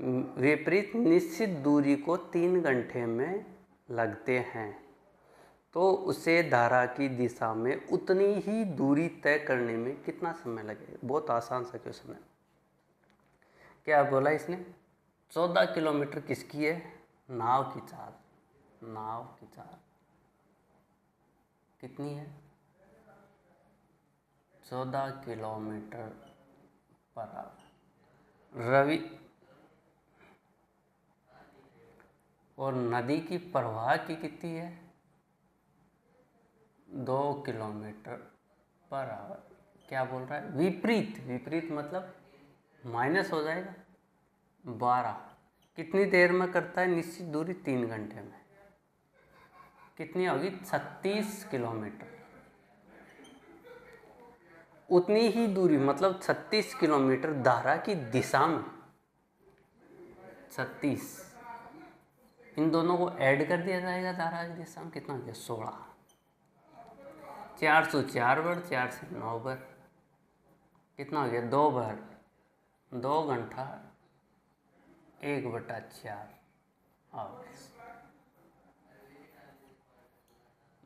विपरीत निश्चित दूरी को 3 घंटे में लगते हैं तो उसे धारा की दिशा में उतनी ही दूरी तय करने में कितना समय लगेगा। बहुत आसान सा क्वेश्चन है। क्या बोला इसने? 14 किलोमीटर किसकी है? नाव की चाल। नाव की चाल कितनी है? 14 किलोमीटर पर आवर। रवि और नदी की प्रवाह की कितनी है? 2 किलोमीटर पर आवर। क्या बोल रहा है? विपरीत। विपरीत मतलब माइनस हो जाएगा 12। कितनी देर में करता है? निश्चित दूरी 3 घंटे में। कितनी होगी? 36 किलोमीटर। उतनी ही दूरी मतलब 36 किलोमीटर धारा की दिशा में। 36 इन दोनों को ऐड कर दिया जाएगा धारा की दिशा में। कितना हो गया? 16। 404 बार 4 से 9 बार कितना हो गया? 2 बार 2 घंटा 1/4 आवर्स।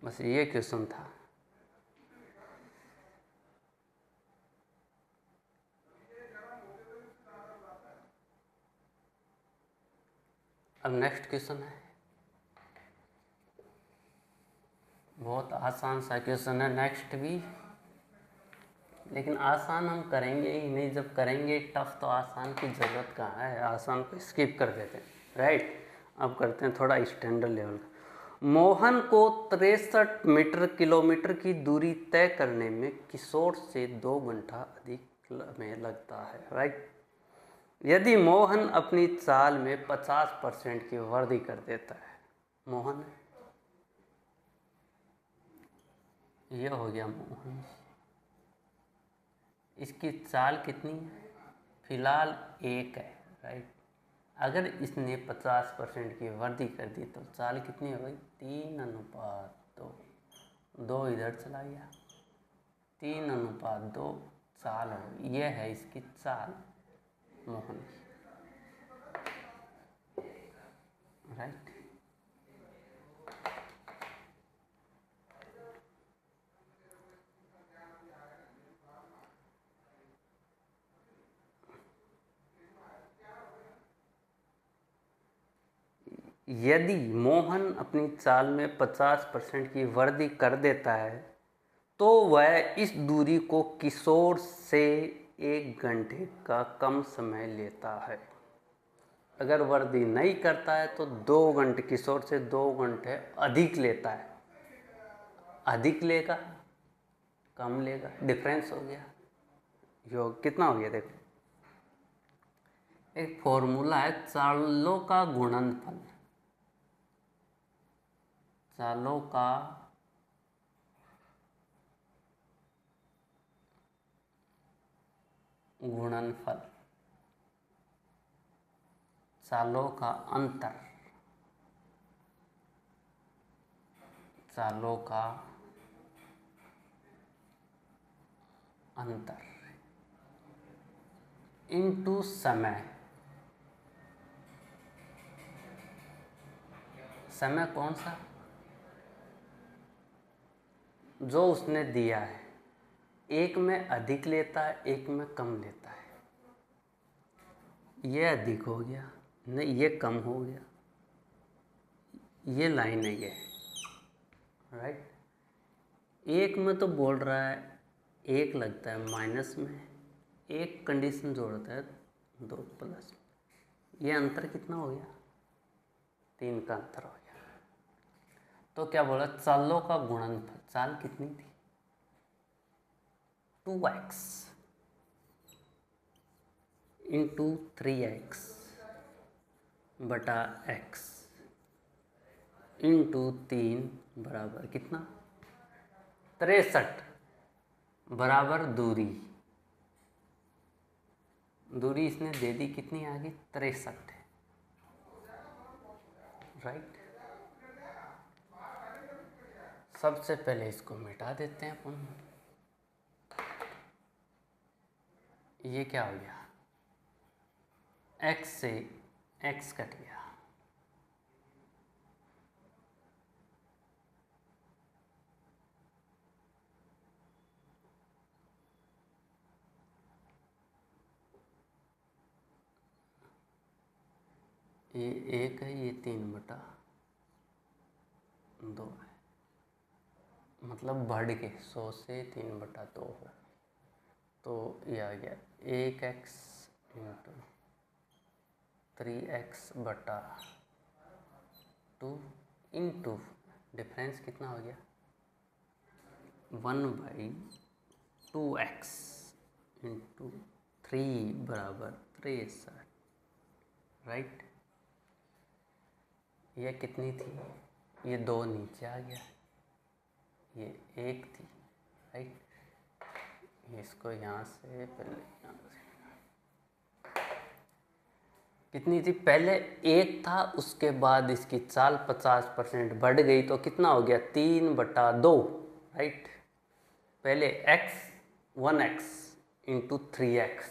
बस ये क्वेश्चन था। अब नेक्स्ट क्वेश्चन है। बहुत आसान सा क्वेश्चन है नेक्स्ट भी, लेकिन आसान हम करेंगे ही नहीं। जब करेंगे टफ तो आसान की ज़रूरत कहाँ है, आसान को स्किप कर देते हैं, राइट। अब करते हैं थोड़ा स्टैंडर्ड लेवल का। मोहन को 63 मीटर किलोमीटर की दूरी तय करने में किशोर से 2 घंटा अधिक में लगता है, राइट। यदि मोहन अपनी चाल में 50% की वृद्धि कर देता है, मोहन यह हो गया मोहन, इसकी चाल कितनी है? फिलहाल 1 है, राइट। अगर इसने 50% की वृद्धि कर दी तो चाल कितनी हो गई? 3:2। 2 इधर चला गया, 3:2 चाल हो गई। यह है इसकी चाल मोहन की, राइट। यदि मोहन अपनी चाल में 50% की वृद्धि कर देता है तो वह इस दूरी को किशोर से 1 घंटे का कम समय लेता है। अगर वृद्धि नहीं करता है तो 2 घंटे, किशोर से 2 घंटे अधिक लेता है। अधिक लेगा कम लेगा, डिफरेंस हो गया। योग कितना हो गया? देखो, एक फॉर्मूला है चालों का गुणनफल। चालों का गुणनफल, चालों का अंतर, चालों का अंतर इनटू समय। समय कौन सा? जो उसने दिया है। एक में अधिक लेता है, एक में कम लेता है। ये अधिक हो गया, नहीं ये कम हो गया। ये लाइन है ये, राइट। एक में तो बोल रहा है 1 लगता है माइनस में, एक कंडीशन जोड़ता है 2 प्लस में। ये अंतर कितना हो गया? 3 का अंतर हो गया। तो क्या बोला? चालों का गुणनफल। चाल कितनी थी? 2x इंटू 3x बटा x इंटू 3 बराबर कितना? 63 बराबर दूरी। दूरी इसने दे दी, कितनी आ गई? 63, राइट। सबसे पहले इसको मिटा देते हैं अपन। ये क्या हो गया? x से x कट गया, ये 1 है, ये 3/2 है, मतलब बढ़ के 100 से 3/2 हो, तो ये आ गया 1x into 3x/2 into difference कितना हो गया 1/2x इंटू 3 बराबर 63, राइट। ये कितनी थी, ये 2 नीचे आ गया, ये 1 थी, राइट। इसको यहाँ से पहले यहाँ से कितनी थी, पहले 1 था, उसके बाद इसकी चाल 50% बढ़ गई तो कितना हो गया 3/2, राइट। पहले x 1x इंटू 3x,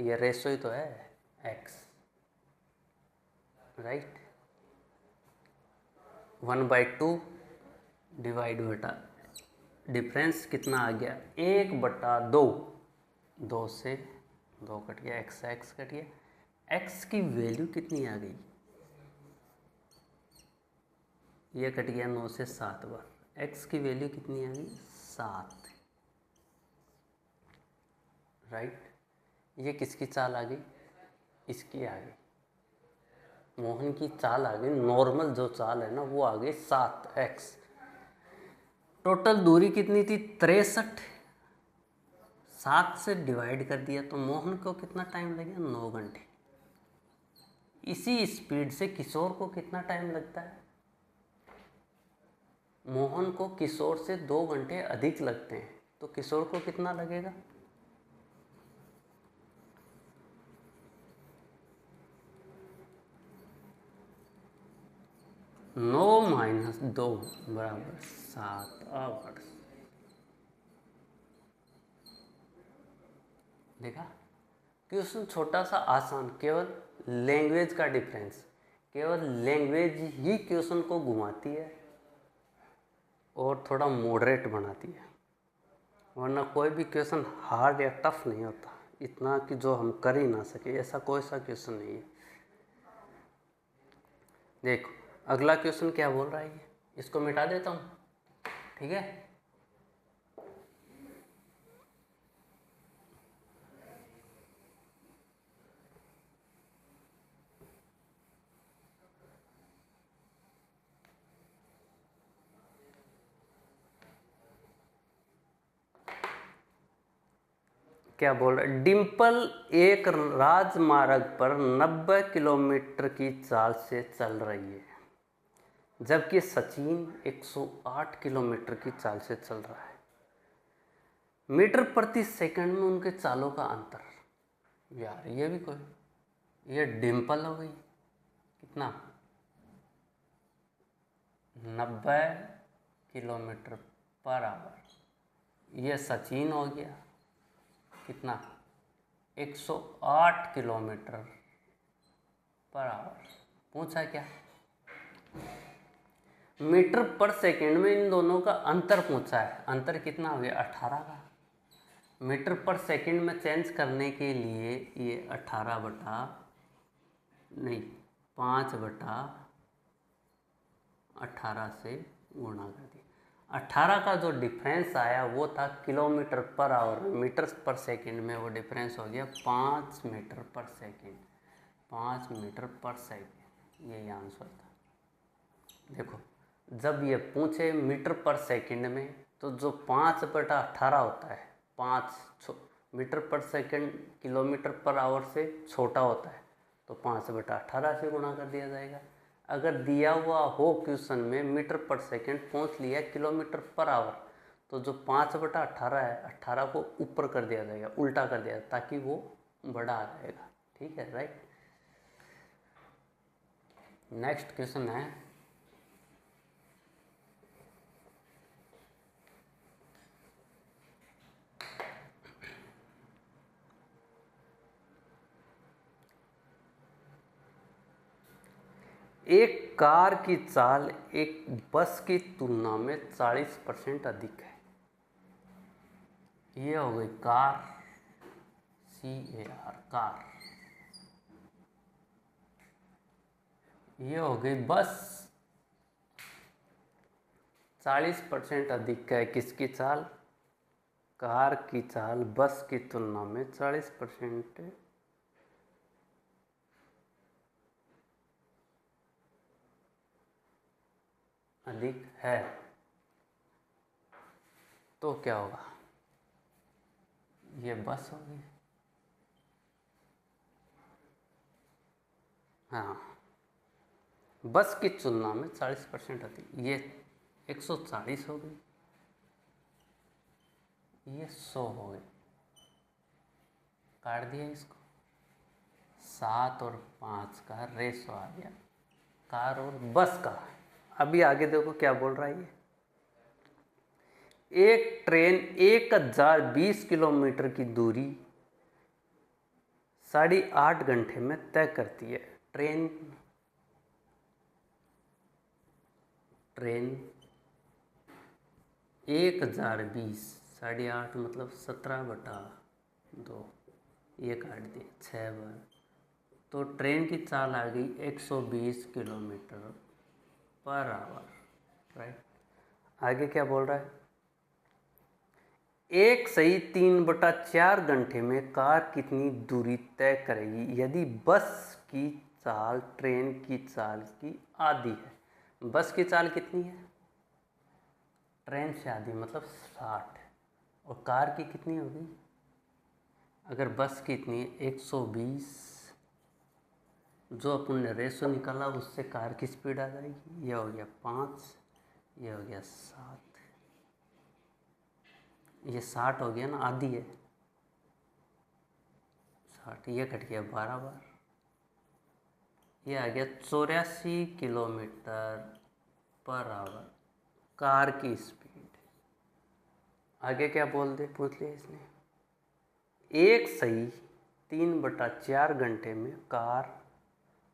ये रेशो ही तो है x, राइट। 1/2 डिवाइड बटा डिफरेंस कितना आ गया 1/2, 2 से 2 कट गया, x से x कट गया, x की वैल्यू कितनी आ गई, ये कट गया 9 से 7 बार, x की वैल्यू कितनी आ गई 7, राइट। ये किसकी चाल आ गई, इसकी आ गई, मोहन की चाल आ गई, नॉर्मल जो चाल है ना वो आ गई 7x। टोटल दूरी कितनी थी 63, 7 से डिवाइड कर दिया तो मोहन को कितना टाइम लगेगा 9 घंटे। इसी स्पीड से किशोर को कितना टाइम लगता है, मोहन को किशोर से 2 घंटे अधिक लगते हैं, तो किशोर को कितना लगेगा, नौ माइनस 2 बराबर 7 आवर्स। देखा, क्वेश्चन छोटा सा आसान, केवल लैंग्वेज का डिफरेंस, केवल लैंग्वेज ही क्वेश्चन को घुमाती है और थोड़ा मॉडरेट बनाती है, वरना कोई भी क्वेश्चन हार्ड या टफ नहीं होता इतना कि जो हम कर ही ना सके, ऐसा कोई सा क्वेश्चन नहीं है। देखो अगला क्वेश्चन क्या बोल रहा है, ये इसको मिटा देता हूँ, ठीक है। क्या बोल रहा है, डिम्पल एक राजमार्ग पर 90 किलोमीटर की चाल से चल रही है, जबकि सचिन 108 किलोमीटर की चाल से चल रहा है। मीटर प्रति सेकंड में उनके चालों का अंतर। यार ये भी कोई, ये डिम्पल हो गई कितना 90 किलोमीटर पर आवर, ये सचिन हो गया कितना 108 किलोमीटर पर आवर। पूछा क्या, मीटर पर सेकंड में इन दोनों का अंतर पूछा है, अंतर कितना हो गया 18 का। मीटर पर सेकंड में चेंज करने के लिए ये 18 बटा नहीं 5/18 से गुणा कर दिया। 18 का जो डिफरेंस आया वो था किलोमीटर पर आवर, मीटर पर सेकंड में वो डिफरेंस हो गया 5 मीटर पर सेकंड, 5 मीटर पर सेकंड, यही आंसर था। देखो जब ये पूछे मीटर पर सेकंड में तो जो 5/18 होता है, 5 मीटर पर सेकंड किलोमीटर पर आवर से छोटा होता है, तो 5/18 से गुणा कर दिया जाएगा। अगर दिया हुआ हो क्वेश्चन में मीटर पर सेकंड पूछ लिया किलोमीटर पर आवर, तो जो 5/18 है 18 को ऊपर कर दिया जाएगा, उल्टा कर दिया ताकि वो बड़ा आ जाएगा, ठीक है, राइट। नेक्स्ट क्वेश्चन है, एक कार की चाल एक बस की तुलना में 40% अधिक है। ये हो गई कार, CAR कार। ये हो गई बस, 40% अधिक है किसकी चाल? कार की चाल बस की तुलना में 40% अधिक है। तो क्या होगा? ये बस होगी। हाँ, बस की तुलना में 40% अधिक। ये 140 हो गई, ये 100 हो गई। काट दिया इसको, 7 और 5 का रेशो आ गया कार और बस का। अभी आगे देखो क्या बोल रहा है ये। एक ट्रेन 1020 किलोमीटर की दूरी 8.5 घंटे में तय करती है। ट्रेन 1020, 8.5 मतलब 17/2, ये काट दिए 6 बार। तो ट्रेन की चाल आ गई 120 किलोमीटर पर आवर, राइट। आगे क्या बोल रहा है? एक सही 3/4 घंटे में कार कितनी दूरी तय करेगी यदि बस की चाल ट्रेन की चाल की आधी है। बस की चाल कितनी है? ट्रेन से आधी मतलब 60। और कार की कितनी होगी? अगर बस की इतनी है 120, जो अपन ने रेशो निकाला उससे कार की स्पीड आ जाएगी। ये हो गया 5, ये हो गया 7, ये 60 हो गया ना, आधी है 60, ये कट गया 12 बार, ये आ गया 84 किलोमीटर पर आवर कार की स्पीड। आगे क्या पूछ लिया इसने? एक सही 3/4 घंटे में कार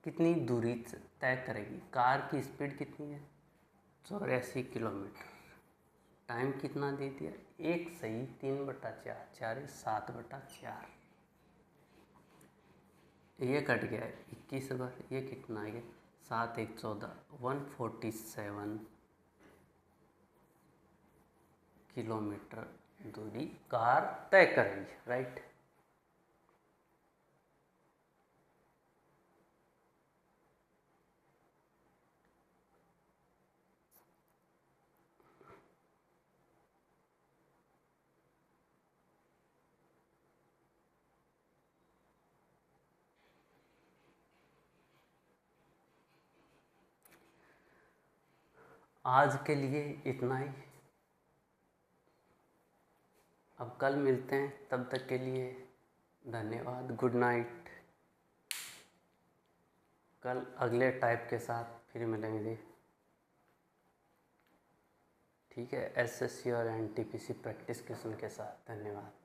कितनी दूरी तय करेगी? कार की स्पीड कितनी है? 84 किलोमीटर। टाइम कितना दे दिया? एक सही 3/4, 4 7/4, ये कट गया 21 बार, ये कितना आ गया? 7 1 14, 147 किलोमीटर दूरी कार तय करेगी, राइट। आज के लिए इतना ही। अब कल मिलते हैं, तब तक के लिए धन्यवाद, गुड नाइट। कल अगले टाइप के साथ फिर मिलेंगे। ठीक है, SSC और NTPC प्रैक्टिस क्वेश्चन के साथ। धन्यवाद।